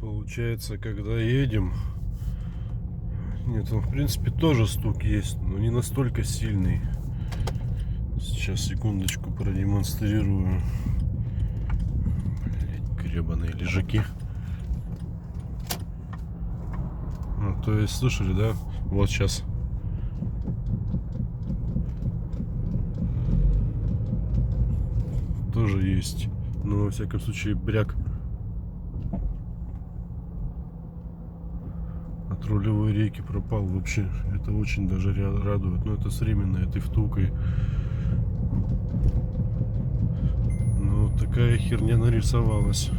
Получается, когда едем, нет, он в принципе тоже стук есть, но не настолько сильный. Сейчас секундочку продемонстрирую. Блять, гребаные лежаки. Ну, то есть, слышали, да? Вот сейчас. Тоже есть. Но во всяком случае бряк от рулевой рейки пропал вообще. Это очень даже радует. Но это с временной этой втулкой. Ну, такая херня нарисовалась.